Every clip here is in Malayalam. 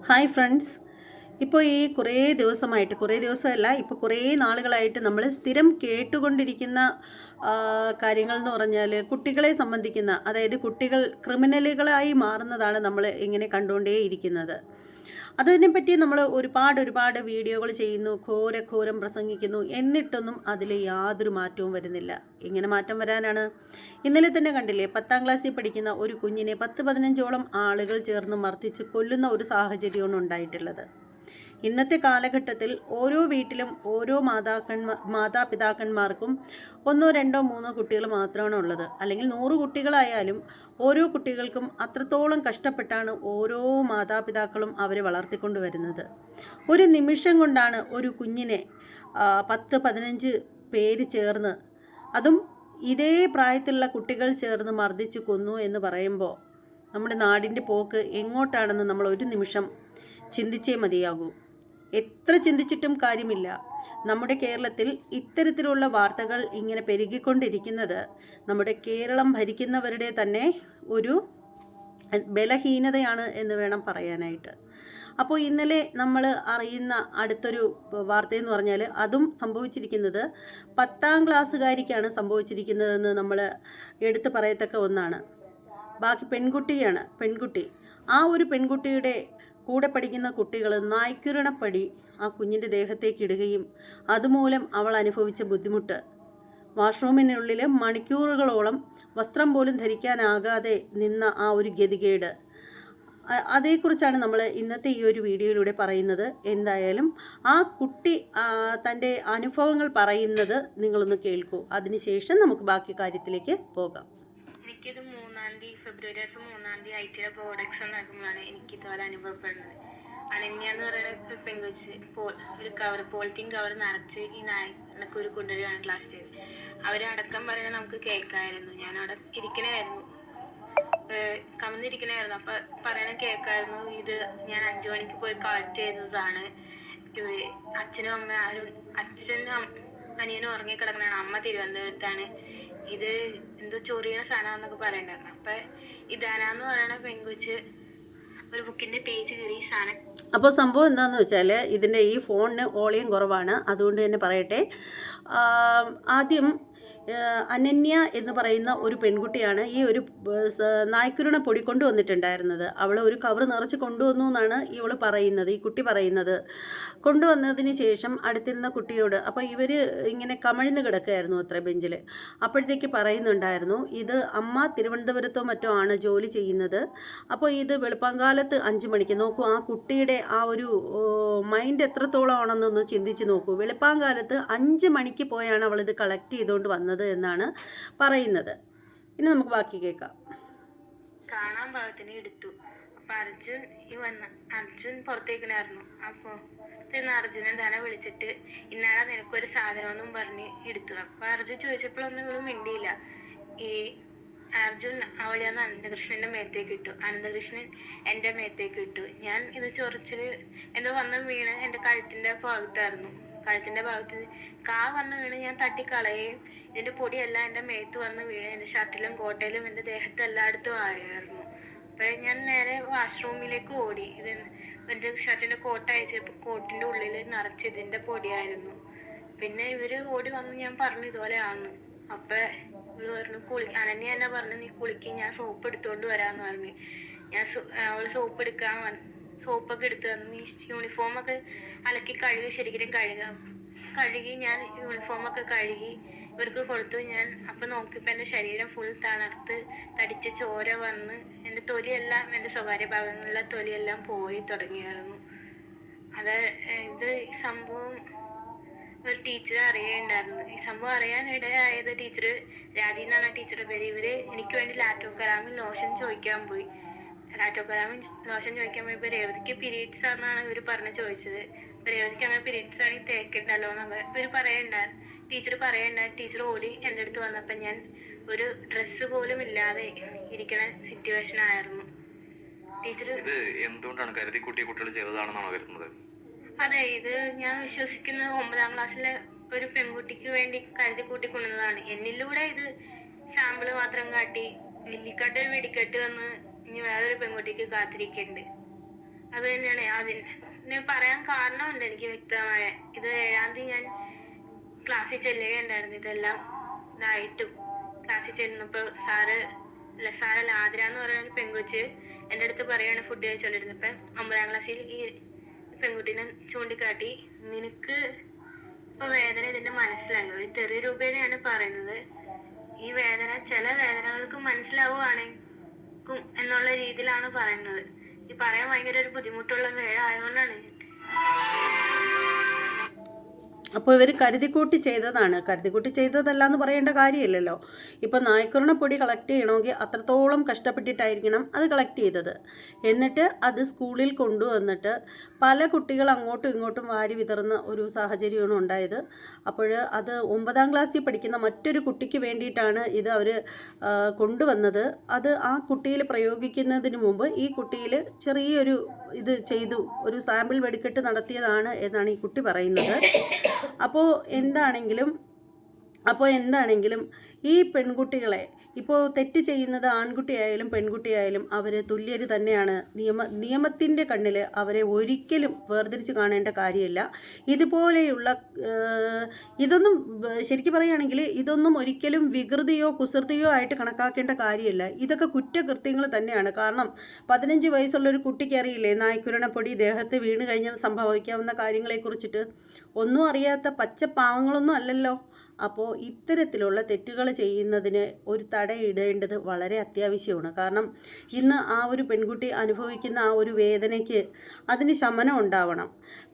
Hi friends. ഇപ്പോൾ ഈ കുറേ ദിവസമല്ല, ഇപ്പോൾ കുറേ നാളുകളായിട്ട് നമ്മൾ സ്ഥിരം കേട്ടുകൊണ്ടിരിക്കുന്ന കാര്യങ്ങൾ എന്ന് പറഞ്ഞാൽ കുട്ടികളെ സംബന്ധിക്കുന്ന, അതായത് കുട്ടികൾ ക്രിമിനലുകളായി മാറുന്നതാണ് നമ്മൾ ഇങ്ങനെ കണ്ടുകൊണ്ടേയിരിക്കുന്നത്. അതിനെപ്പറ്റി നമ്മൾ ഒരുപാട് വീഡിയോകൾ ചെയ്യുന്നു, ഘോരം പ്രസംഗിക്കുന്നു, എന്നിട്ടൊന്നും അതിൽ യാതൊരു മാറ്റവും വരുന്നില്ല. എങ്ങനെ മാറ്റം വരാനാണ്? ഇന്നലെ തന്നെ കണ്ടില്ലേ, 10ാം ക്ലാസ്സിൽ പഠിക്കുന്ന ഒരു കുഞ്ഞിനെ 10-15ഓളം ആളുകൾ ചേർന്ന് മർദ്ദിച്ച് കൊല്ലുന്ന ഒരു സാഹചര്യമാണ് ഉണ്ടായിട്ടുള്ളത്. ഇന്നത്തെ കാലഘട്ടത്തിൽ ഓരോ വീട്ടിലും ഓരോ മാതാപിതാക്കന്മാർക്കും 1, 2, 3 കുട്ടികൾ മാത്രമാണ് ഉള്ളത്. അല്ലെങ്കിൽ 100 കുട്ടികളായാലും ഓരോ കുട്ടികൾക്കും അത്രത്തോളം കഷ്ടപ്പെട്ടാണ് ഓരോ മാതാപിതാക്കളും അവരെ വളർത്തിക്കൊണ്ടുവരുന്നത്. ഒരു നിമിഷം കൊണ്ടാണ് ഒരു കുഞ്ഞിനെ 10-15 പേര് ചേർന്ന്, അതും ഇതേ പ്രായത്തിലുള്ള കുട്ടികൾ ചേർന്ന് മർദ്ദിച്ച് കൊന്നു എന്ന് പറയുമ്പോൾ നമ്മുടെ നാടിൻ്റെ പോക്ക് എങ്ങോട്ടാണെന്ന് നമ്മൾ ഒരു നിമിഷം ചിന്തിച്ചേ മതിയാകൂ. എത്ര ചിന്തിച്ചിട്ടും കാര്യമില്ല. നമ്മുടെ കേരളത്തിൽ ഇത്തരത്തിലുള്ള വാർത്തകൾ ഇങ്ങനെ പെരുകിക്കൊണ്ടിരിക്കുന്നത് നമ്മുടെ കേരളം ഭരിക്കുന്നവരുടെ തന്നെ ഒരു ബലഹീനതയാണ് എന്ന് വേണം പറയാനായിട്ട്. അപ്പോൾ ഇന്നലെ നമ്മൾ അറിയുന്ന അടുത്തൊരു വാർത്തയെന്ന് പറഞ്ഞാൽ അതും സംഭവിച്ചിരിക്കുന്നത് 10ാം ക്ലാസ്സുകാരിക്കാണ് സംഭവിച്ചിരിക്കുന്നതെന്ന് നമ്മൾ എടുത്തു പറയത്തക്ക ഒന്നാണ്. ബാക്കി പെൺകുട്ടി. ആ ഒരു പെൺകുട്ടിയുടെ കൂടെ പഠിക്കുന്ന കുട്ടികൾ നായ്ക്കുരണപ്പടി ആ കുഞ്ഞിൻ്റെ ദേഹത്തേക്ക് ഇടുകയും അതുമൂലം അവൾ അനുഭവിച്ച ബുദ്ധിമുട്ട്, വാഷ്റൂമിനുള്ളിൽ മണിക്കൂറുകളോളം വസ്ത്രം പോലും ധരിക്കാനാകാതെ നിന്ന ആ ഒരു ഗതികേട്, അതേക്കുറിച്ചാണ് നമ്മൾ ഇന്നത്തെ ഈ ഒരു വീഡിയോയിലൂടെ പറയുന്നത്. എന്തായാലും ആ കുട്ടി തൻ്റെ അനുഭവങ്ങൾ പറയുന്നത് നിങ്ങളൊന്ന് കേൾക്കൂ. അതിനുശേഷം നമുക്ക് ബാക്കി കാര്യത്തിലേക്ക് പോകാം. എനിക്കിത് ഫെബ്രുവരി 3 ഐറ്റിയുടെ ബോർഡ് എക്സാം നടക്കുമ്പോഴാണ് എനിക്ക് ഇതുപോലെ അനുഭവപ്പെടുന്നത്. അനന്യ എന്ന് പറയുന്ന പെൺകൊച്ച് ഒരു പോളിത്തീൻ കവർ നിറച്ച് ഈ നായക്ക് ഒരു കൊണ്ടുവരികയാണ് ക്ലാസ് ചെയ്ത്. അവരടക്കം പറയുന്നത് നമുക്ക് കേൾക്കായിരുന്നു. ഞാൻ അവിടെ ഇരിക്കണായിരുന്നു, കമന്നിരിക്കണായിരുന്നു. അപ്പൊ പറയണ കേൾക്കായിരുന്നു, ഇത് ഞാൻ 5 മണിക്ക് പോയി കളക്ട് ചെയ്തതാണ്. അച്ഛനും അമ്മ അച്ഛനും അനിയനും ഉറങ്ങി കിടക്കണാണ്, അമ്മ തിരുവനന്തപുരത്താണ്, ഇത് എന്തോ ചൊറിയുന്ന സാധനമാണെന്നൊക്കെ പറയണ്ടായിരുന്നു. അപ്പൊ ഇതാനാന്ന് പറയണ പെൺകൊച്ച് ഒരു ബുക്കിന്റെ പേജ് കയറി ഈ സാധനം. അപ്പോൾ സംഭവം എന്താണെന്ന് വെച്ചാൽ, ഇതിൻ്റെ ഈ ഫോണിന് വോളിയം കുറവാണ്, അതുകൊണ്ട് തന്നെ പറയട്ടെ. ആദ്യം അനന്യ എന്ന് പറയുന്ന ഒരു പെൺകുട്ടിയാണ് ഈ ഒരു നായ്ക്കുരുണ പൊടി കൊണ്ടുവന്നിട്ടുണ്ടായിരുന്നത്. അവൾ ഒരു കവർ നിറച്ച് കൊണ്ടുവന്നു എന്നാണ് ഇവൾ പറയുന്നത്, ഈ കുട്ടി പറയുന്നത്. കൊണ്ടുവന്നതിന് ശേഷം അടുത്തിരുന്ന കുട്ടിയോട്, അപ്പോൾ ഇവർ ഇങ്ങനെ കമഴ്ന്ന് കിടക്കുകയായിരുന്നു അത്ര ബെഞ്ചിൽ. അപ്പോഴത്തേക്ക് പറയുന്നുണ്ടായിരുന്നു, ഇത് അമ്മ തിരുവനന്തപുരത്തോ മറ്റോ ആണ് ജോലി ചെയ്യുന്നത്. അപ്പോൾ ഇത് വെളുപ്പാങ്കാലത്ത് 5 മണിക്ക്, നോക്കൂ ആ കുട്ടിയുടെ ആ ഒരു മൈൻഡ് എത്രത്തോളം ആണെന്നൊന്ന് ചിന്തിച്ച് നോക്കൂ. വെളുപ്പാങ്കാലത്ത് 5 മണിക്ക് പോയാണ് അവളിത് കളക്ട് ചെയ്തുകൊണ്ട് വന്നത് എന്നാണ് പറയുന്നത്. ഇനി നമുക്ക് ബാക്കി കേൾക്കാം. കാണാൻ പാകത്തിന് എടുത്തു. അപ്പൊ അർജുൻ പുറത്തേക്കിനായിരുന്നു. അപ്പൊ അർജുനൻ തന്നെ വിളിച്ചിട്ട് ഇന്നാളെ നിനക്കൊരു സാധനമൊന്നും പറഞ്ഞ് എടുത്തു. അപ്പൊ അർജുൻ ചോദിച്ചപ്പോഴൊന്നും ഇവളും മിണ്ടിയില്ല. ഈ അർജുൻ അവളെയാണ് അനന്തകൃഷ്ണന്റെ മേത്തേക്ക് ഇട്ടു, അനന്തകൃഷ്ണൻ എന്റെ മേത്തേക്ക് ഇട്ടു. ഞാൻ ഇത് ചൊറിച്ചില് എന്തോ വന്ന് വീണ് എന്റെ കഴുത്തിന്റെ ഭാഗത്തായിരുന്നു. കഴുത്തിന്റെ ഭാഗത്ത് വന്ന് വീണ് ഞാൻ തട്ടിക്കളയുകയും ഇതിന്റെ പൊടിയെല്ലാം എന്റെ മേത്ത് വന്ന് വീണ് എന്റെ ഷർട്ടിലും കോട്ടയിലും എന്റെ ദേഹത്ത് എല്ലായിടത്തും ആയിരുന്നു. അപ്പൊ ഞാൻ നേരെ വാഷ്റൂമിലേക്ക് ഓടി. ഇത് എന്റെ ഷർട്ടിന്റെ കോട്ട അയച്ചപ്പോ കോട്ടിന്റെ ഉള്ളില് നിറച്ച് ഇതിന്റെ പൊടിയായിരുന്നു. പിന്നെ ഇവര് ഓടി വന്ന് ഞാൻ പറഞ്ഞു ഇതുപോലെ ആണ്. അപ്പൊ ഇവള് പറഞ്ഞു അനന്യ എന്നെ പറഞ്ഞു, നീ കുളിക്ക്, ഞാൻ സോപ്പ് എടുത്തോണ്ട് വരാന്ന് പറഞ്ഞു. അവള് സോപ്പൊക്കെ എടുത്തു തന്നു. ഈ യൂണിഫോമൊക്കെ അലക്കി കഴുകി ശരിക്കും കഴുകി ഞാൻ യൂണിഫോമൊക്കെ കഴുകി ഇവർക്ക് കൊടുത്തു. ഞാൻ അപ്പൊ നോക്കിയപ്പോ എന്റെ ശരീരം ഫുൾ തണുത്ത് തടിച്ച് ചോര വന്ന് എന്റെ തൊലിയെല്ലാം, എന്റെ സ്വകാര്യ ഭാഗങ്ങളിലെ തൊലിയെല്ലാം പോയി തുടങ്ങിയായിരുന്നു. ഇത് സംഭവം ഒരു ടീച്ചർ അറിയുണ്ടായിരുന്നു. ഈ സംഭവം അറിയാൻ ഇടയായത് ടീച്ചർ രാജി എന്നാണ് ടീച്ചറുടെ പേര്. ഇവര് എനിക്ക് വേണ്ടി ലാറ്റോകലാമിൽ ലോഷൻ ചോദിക്കാൻ പോയി. പോയപ്പോ രേവതിക്ക് പീരീഡ്സ് ആണെന്നാണ് ഇവര് ചോദിച്ചത്. രേവതിക്ക് അങ്ങനെ പീരീഡ്സ് ആണെങ്കിൽ തേക്കണ്ടല്ലോ എന്ന് ഇവര് പറയണ്ടായിരുന്നു. ടീച്ചർ ഓടി എന്റെ അടുത്ത് വന്നപ്പോ ഞാൻ ഒരു ഡ്രസ്സ് പോലും ഇല്ലാതെ ഇരിക്കുന്ന സിറ്റുവേഷൻ ആയിരുന്നു. ടീച്ചർ എന്തുകൊണ്ടാണ് കരുതി കൂട്ടിയ കുട്ടികൾ ചെയ്തതാണെന്നാണോ കരുതുന്നത്? അതെ, ഇത് ഞാൻ വിശ്വസിക്കുന്നത് 9ാം ക്ലാസ്സിലെ ഒരു പെൺകുട്ടിക്ക് വേണ്ടി കരുതി കൂട്ടി കൊണ്ടുവന്നതാണ്. എന്നിലൂടെ ഇത് സാമ്പിള് മാത്രം കാട്ടി വെള്ളിക്കെട്ട് വെടിക്കെട്ട് വന്ന് ഇനി വേറൊരു പെൺകുട്ടിക്ക് കാത്തിരിക്കുന്നുണ്ട്. അത് തന്നെയാണ് അതിന് പറയാൻ കാരണമുണ്ട് എനിക്ക് വ്യക്തമായ. ഇത് 7-ാം തീയതി ഞാൻ ക്ലാസ്സിൽ ചെല്ലുകയുണ്ടായിരുന്നു. ഇതെല്ലാം ഇതായിട്ടും ക്ലാസ്സിൽ ചെന്നപ്പോ സാറ് ലാദ്ര എന്ന് പറയുന്ന പെൺകൊച്ച് എൻ്റെ അടുത്ത് പറയാണ് ഫുഡ് കഴിച്ചോണ്ടിരുന്നപ്പോ 9-ാം ക്ലാസ്സിൽ ഈ പെൺകുട്ടീനെ ചൂണ്ടിക്കാട്ടി, നിനക്ക് ഇപ്പൊ വേദന ഇതിന്റെ മനസ്സിലായോ, ഒരു ചെറിയ രൂപേണയാണ് പറയുന്നത്, ഈ വേദന ചില വേദനകൾക്ക് മനസ്സിലാവുകയാണെങ്കിലും എന്നുള്ള രീതിയിലാണ് പറയുന്നത്. ഈ പറയാൻ ഭയങ്കര ഒരു ബുദ്ധിമുട്ടുള്ള വേഴായതുകൊണ്ടാണ്. അപ്പോൾ ഇവർ കരുതിക്കൂട്ടി ചെയ്തതാണ്. കരുതിക്കൂട്ടി ചെയ്തതല്ല എന്ന് പറയേണ്ട കാര്യമില്ലല്ലോ. ഇപ്പോൾ നായ്ക്കുറണപ്പൊടി കളക്ട് ചെയ്യണമെങ്കിൽ അത്രത്തോളം കഷ്ടപ്പെട്ടിട്ടായിരിക്കണം അത് കളക്ട് ചെയ്തത്. എന്നിട്ട് അത് സ്കൂളിൽ കൊണ്ടുവന്നിട്ട് പല കുട്ടികൾ അങ്ങോട്ടും ഇങ്ങോട്ടും വാരി വിതറുന്ന ഒരു സാഹചര്യമാണ് ഉണ്ടായത്. അപ്പോൾ അത് 9-ാം ക്ലാസ്സിൽ പഠിക്കുന്ന മറ്റൊരു കുട്ടിക്ക് വേണ്ടിയിട്ടാണ് ഇത് അവർ കൊണ്ടുവന്നത്. അത് ആ കുട്ടിയിൽ പ്രയോഗിക്കുന്നതിന് മുമ്പ് ഈ കുട്ടിയിൽ ചെറിയൊരു ഇത് ചെയ്തു, ഒരു സാമ്പിൾ വെടിക്കെട്ട് നടത്തിയതാണ് എന്നാണ് ഈ കുട്ടി പറയുന്നത്. അപ്പോൾ എന്താണെങ്കിലും ഈ പെൺകുട്ടികളെ ഇപ്പോൾ തെറ്റ് ചെയ്യുന്നത് ആൺകുട്ടിയായാലും പെൺകുട്ടിയായാലും അവർ തുല്യർ തന്നെയാണ്. നിയമത്തിൻ്റെ കണ്ണിൽ അവരെ ഒരിക്കലും വേർതിരിച്ച് കാണേണ്ട കാര്യമില്ല. ഇതുപോലെയുള്ള ഇതൊന്നും ശരിക്കും പറയുകയാണെങ്കിൽ ഇതൊന്നും ഒരിക്കലും വികൃതിയോ കുസൃതിയോ ആയിട്ട് കണക്കാക്കേണ്ട കാര്യമില്ല. ഇതൊക്കെ കുറ്റകൃത്യങ്ങൾ തന്നെയാണ്. കാരണം 15 വയസ്സുള്ളൊരു കുട്ടിക്ക് അറിയില്ലേ നായ്ക്കുരണപ്പൊടി ദേഹത്ത് വീണ് കഴിഞ്ഞാൽ സംഭവിക്കാവുന്ന കാര്യങ്ങളെക്കുറിച്ചിട്ട്? ഒന്നും അറിയാത്ത പച്ച പാവങ്ങളൊന്നും അല്ലല്ലോ. അപ്പോൾ ഇത്തരത്തിലുള്ള തെറ്റുകൾ ചെയ്യുന്നതിന് ഒരു തടയിടേണ്ടത് വളരെ അത്യാവശ്യമാണ്. കാരണം ഇന്ന് ആ ഒരു പെൺകുട്ടി അനുഭവിക്കുന്ന ആ ഒരു വേദനയ്ക്ക് അതിന് ശമനം ഉണ്ടാവണം.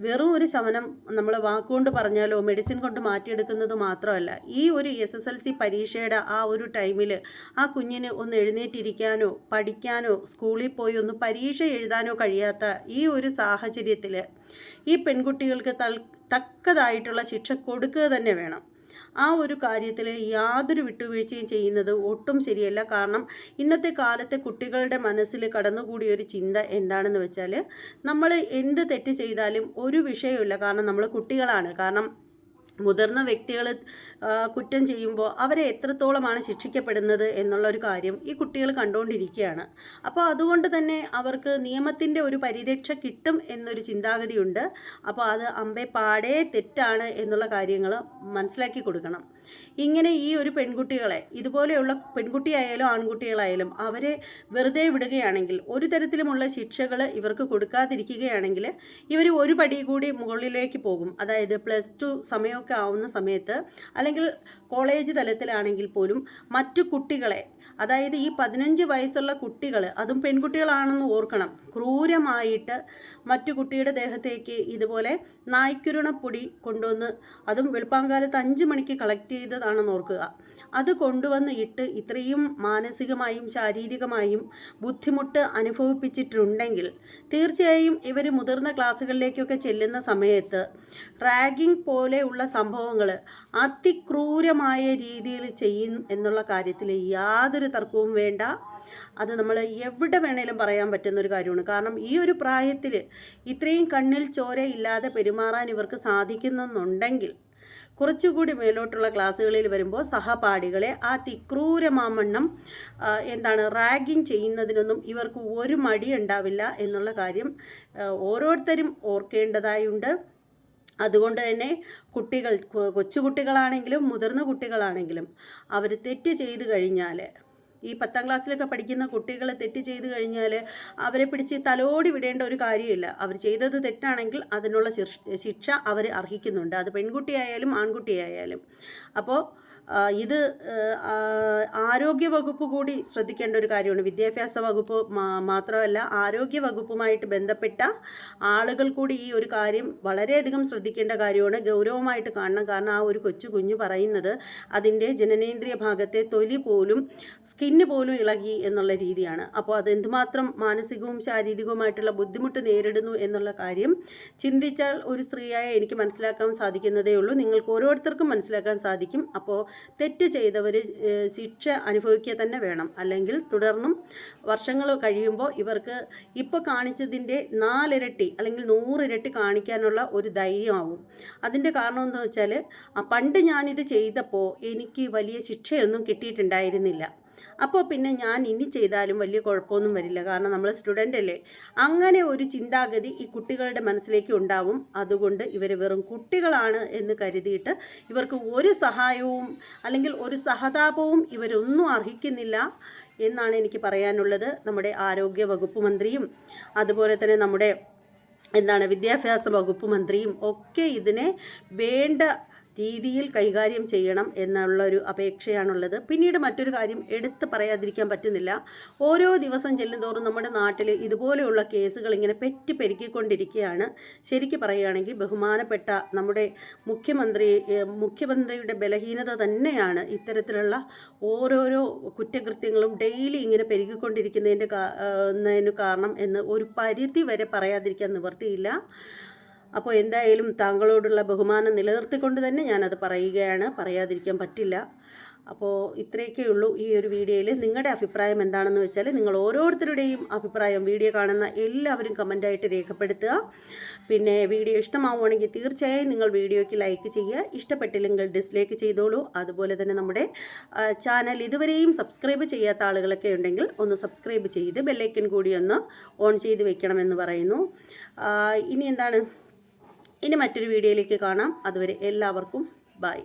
വെറും ഒരു ശമനം നമ്മൾ വാക്കുകൊണ്ട് പറഞ്ഞാലോ മെഡിസിൻ കൊണ്ട് മാറ്റിയെടുക്കുന്നത് മാത്രമല്ല, ഈ ഒരു SSLC പരീക്ഷയുടെ ആ ഒരു ടൈമിൽ ആ കുഞ്ഞിന് ഒന്ന് എഴുന്നേറ്റിരിക്കാനോ പഠിക്കാനോ സ്കൂളിൽ പോയി ഒന്ന് പരീക്ഷ എഴുതാനോ കഴിയാത്ത ഈ ഒരു സാഹചര്യത്തിൽ ഈ പെൺകുട്ടികൾക്ക് തക്കതായിട്ടുള്ള ശിക്ഷ കൊടുക്കുക തന്നെ വേണം. ആ ഒരു കാര്യത്തിൽ യാതൊരു വിട്ടുവീഴ്ചയും ചെയ്യുന്നത് ഒട്ടും ശരിയല്ല. കാരണം ഇന്നത്തെ കാലത്തെ കുട്ടികളുടെ മനസ്സിൽ കടന്നുകൂടിയ ഒരു ചിന്ത എന്താണെന്ന് വെച്ചാൽ, നമ്മൾ എന്ത് തെറ്റ് ചെയ്താലും ഒരു വിഷയമില്ല, കാരണം നമ്മൾ കുട്ടികളാണ്. കാരണം മുതിർന്ന വ്യക്തികൾ കുറ്റം ചെയ്യുമ്പോൾ അവരെ എത്രത്തോളമാണ് ശിക്ഷിക്കപ്പെടുന്നത് എന്നുള്ളൊരു കാര്യം ഈ കുട്ടികൾ കണ്ടുകൊണ്ടിരിക്കുകയാണ്. അപ്പോൾ അതുകൊണ്ട് തന്നെ അവർക്ക് നിയമത്തിൻ്റെ ഒരു പരിരക്ഷ കിട്ടും എന്നൊരു ചിന്താഗതിയുണ്ട്. അപ്പോൾ അത് അമ്പേ പാടേ തെറ്റാണ് എന്നുള്ള കാര്യങ്ങൾ മനസ്സിലാക്കി കൊടുക്കണം. ഇങ്ങനെ ഈ ഒരു പെൺകുട്ടികളെ, ഇതുപോലെയുള്ള പെൺകുട്ടിയായാലും ആൺകുട്ടികളായാലും, അവരെ വെറുതെ വിടുകയാണെങ്കിൽ, ഒരു തരത്തിലുമുള്ള ശിക്ഷകൾ ഇവർക്ക് കൊടുക്കാതിരിക്കുകയാണെങ്കിൽ ഇവർ ഒരു പടി കൂടി മുകളിലേക്ക് പോകും. അതായത് +2 സമയമൊക്കെ ആവുന്ന സമയത്ത്, അല്ലെങ്കിൽ കോളേജ് തലത്തിലാണെങ്കിൽ പോലും മറ്റു കുട്ടികളെ, അതായത് ഈ 15 വയസ്സുള്ള കുട്ടികൾ, അതും പെൺകുട്ടികളാണെന്ന് ഓർക്കണം, ക്രൂരമായിട്ട് മറ്റു കുട്ടിയുടെ ദേഹത്തേക്ക് ഇതുപോലെ നായ്ക്കുരുണപ്പൊടി കൊണ്ടുവന്ന്, അതും വെളുപ്പാങ്കാലത്ത് 5 മണിക്ക് കളക്ട് ചെയ്തതാണെന്ന് ഓർക്കുക, അത് കൊണ്ടുവന്ന് ഇട്ട് ഇത്രയും മാനസികമായും ശാരീരികമായും ബുദ്ധിമുട്ട് അനുഭവിപ്പിച്ചിട്ടുണ്ടെങ്കിൽ തീർച്ചയായും ഇവർ മുതിർന്ന ക്ലാസ്സുകളിലേക്കൊക്കെ ചെല്ലുന്ന സമയത്ത് റാഗിംഗ് പോലെയുള്ള സംഭവങ്ങൾ അതിക്രൂരമായ രീതിയിൽ ചെയ്യും എന്നുള്ള കാര്യത്തിൽ യാതൊരു തർക്കവും വേണ്ട. അത് നമ്മൾ എവിടെ വേണേലും പറയാൻ പറ്റുന്നൊരു കാര്യമാണ്. കാരണം ഈ ഒരു പ്രായത്തിൽ ഇത്രയും കണ്ണിൽ ചോര ഇല്ലാതെ പെരുമാറാൻ ഇവർക്ക് സാധിക്കുന്നുണ്ടെങ്കിൽ കുറച്ചുകൂടി മേലോട്ടുള്ള ക്ലാസ്സുകളിൽ വരുമ്പോൾ സഹപാഠികളെ ആ തിക്രൂരമാമണ്ണം റാഗിങ് ചെയ്യുന്നതിനൊന്നും ഇവർക്ക് ഒരു മടി ഉണ്ടാവില്ല എന്നുള്ള കാര്യം ഓരോരുത്തരും ഓർക്കേണ്ടതായുണ്ട്. അതുകൊണ്ട് തന്നെ കുട്ടികൾ, കൊച്ചുകുട്ടികളാണെങ്കിലും മുതിർന്ന കുട്ടികളാണെങ്കിലും, അവർ തെറ്റ് ചെയ്ത് കഴിഞ്ഞാൽ, ഈ 10ാം ക്ലാസ്സിലൊക്കെ പഠിക്കുന്ന കുട്ടികൾ തെറ്റ് ചെയ്ത് കഴിഞ്ഞാൽ അവരെ പിടിച്ച് തലോടി വിടേണ്ട ഒരു കാര്യമില്ല. അവർ ചെയ്തത് തെറ്റാണെങ്കിൽ അതിനുള്ള ശിക്ഷ അവർ അർഹിക്കുന്നുണ്ട്. അത് പെൺകുട്ടിയായാലും ആൺകുട്ടിയായാലും. അപ്പോൾ ഇത് ആരോഗ്യ വകുപ്പ് കൂടി ശ്രദ്ധിക്കേണ്ട ഒരു കാര്യമാണ്. വിദ്യാഭ്യാസ വകുപ്പ് മാത്രമല്ല, ആരോഗ്യ വകുപ്പുമായിട്ട് ബന്ധപ്പെട്ട ആളുകൾ കൂടി ഈ ഒരു കാര്യം വളരെയധികം ശ്രദ്ധിക്കേണ്ട കാര്യമാണ്. ഗൗരവമായിട്ട് കാണണം. കാരണം ആ ഒരു കുഞ്ഞു പറയുന്നത് അതിൻ്റെ ജനനേന്ദ്രിയ ഭാഗത്തെ തൊലി പോലും, സ്കിന്ന് പോലും ഇളകി എന്നുള്ള രീതിയാണ്. അപ്പോൾ അത് എന്തുമാത്രം മാനസികവും ശാരീരികവുമായിട്ടുള്ള ബുദ്ധിമുട്ട് നേരിടുന്നു എന്നുള്ള കാര്യം ചിന്തിച്ചാൽ ഒരു സ്ത്രീയായ എനിക്ക് മനസ്സിലാക്കാൻ സാധിക്കുന്നതേ ഉള്ളൂ. നിങ്ങൾക്ക് ഓരോരുത്തർക്കും മനസ്സിലാക്കാൻ സാധിക്കും. അപ്പോൾ തെറ്റ് ചെയ്തവർ ശിക്ഷ അനുഭവിക്കുക തന്നെ വേണം. അല്ലെങ്കിൽ തുടർന്നും വർഷങ്ങൾ കഴിയുമ്പോൾ ഇവർക്ക് ഇപ്പോൾ കാണിച്ചതിൻ്റെ 4 ഇരട്ടി അല്ലെങ്കിൽ 100 ഇരട്ടി കാണിക്കാനുള്ള ഒരു ധൈര്യമാവും. അതിൻ്റെ കാരണം എന്താണെന്ന് വെച്ചാൽ, പണ്ട് ഞാനിത് ചെയ്തപ്പോൾ എനിക്ക് വലിയ ശിക്ഷയൊന്നും കിട്ടിയിട്ടുണ്ടായിരുന്നില്ല. അപ്പോൾ പിന്നെ ഞാൻ ഇനി ചെയ്താലും വലിയ കുഴപ്പമൊന്നും വരില്ല, കാരണം നമ്മൾ സ്റ്റുഡൻ്റ് അല്ലേ. അങ്ങനെ ഒരു ചിന്താഗതി ഈ കുട്ടികളുടെ മനസ്സിലേക്ക് ഉണ്ടാവും. അതുകൊണ്ട് ഇവർ വെറും കുട്ടികളാണ് എന്ന് കരുതിയിട്ട് ഇവർക്ക് ഒരു സഹായവും അല്ലെങ്കിൽ ഒരു സഹതാപവും ഇവരൊന്നും അർഹിക്കുന്നില്ല എന്നാണ് എനിക്ക് പറയാനുള്ളത്. നമ്മുടെ ആരോഗ്യ വകുപ്പ് മന്ത്രിയും അതുപോലെ തന്നെ നമ്മുടെ വിദ്യാഭ്യാസ വകുപ്പ് മന്ത്രിയും ഒക്കെ ഇതിനെ വേണ്ട രീതിയിൽ കൈകാര്യം ചെയ്യണം എന്നുള്ളൊരു അപേക്ഷയാണുള്ളത്. പിന്നീട് മറ്റൊരു കാര്യം എടുത്ത് പറയാതിരിക്കാൻ പറ്റുന്നില്ല. ഓരോ ദിവസം ചെല്ലുന്തോറും നമ്മുടെ നാട്ടിൽ ഇതുപോലെയുള്ള കേസുകൾ ഇങ്ങനെ പെരുക്കിക്കൊണ്ടിരിക്കുകയാണ്. ശരിക്കും പറയുകയാണെങ്കിൽ ബഹുമാനപ്പെട്ട നമ്മുടെ മുഖ്യമന്ത്രിയുടെ ബലഹീനത തന്നെയാണ് ഇത്തരത്തിലുള്ള ഓരോരോ കുറ്റകൃത്യങ്ങളും ഡെയിലി ഇങ്ങനെ പെരുകിക്കൊണ്ടിരിക്കുന്നതിന് കാരണം എന്ന് ഒരു പരിധി വരെ പറയാതിരിക്കാൻ നിവർത്തിയില്ല. അപ്പോൾ എന്തായാലും താങ്കളോടുള്ള ബഹുമാനം നിലനിർത്തിക്കൊണ്ട് തന്നെ ഞാനത് പറയുകയാണ്, പറയാതിരിക്കാൻ പറ്റില്ല. അപ്പോൾ ഇത്രയൊക്കെ ഉള്ളൂ ഈ ഒരു വീഡിയോയിൽ. നിങ്ങളുടെ അഭിപ്രായം എന്താണെന്ന് വെച്ചാൽ നിങ്ങൾ ഓരോരുത്തരുടെയും അഭിപ്രായം വീഡിയോ കാണുന്ന എല്ലാവരും കമൻറ്റായിട്ട് രേഖപ്പെടുത്തുക. പിന്നെ വീഡിയോ ഇഷ്ടമാവുകയാണെങ്കിൽ തീർച്ചയായും നിങ്ങൾ വീഡിയോയ്ക്ക് ലൈക്ക് ചെയ്യുക, ഇഷ്ടപ്പെട്ടില്ലെങ്കിൽ ഡിസ്ലൈക്ക് ചെയ്തോളൂ. അതുപോലെ തന്നെ നമ്മുടെ ചാനൽ ഇതുവരെയും സബ്സ്ക്രൈബ് ചെയ്യാത്ത ആളുകളൊക്കെ ഉണ്ടെങ്കിൽ ഒന്ന് സബ്സ്ക്രൈബ് ചെയ്ത് ബെല്ലൈക്കൻ കൂടി ഒന്ന് ഓൺ ചെയ്ത് വെക്കണമെന്ന് പറയുന്നു. ഇനി മറ്റൊരു വീഡിയോയിലേക്ക് കാണാം. അതുവരെ എല്ലാവർക്കും ബൈ.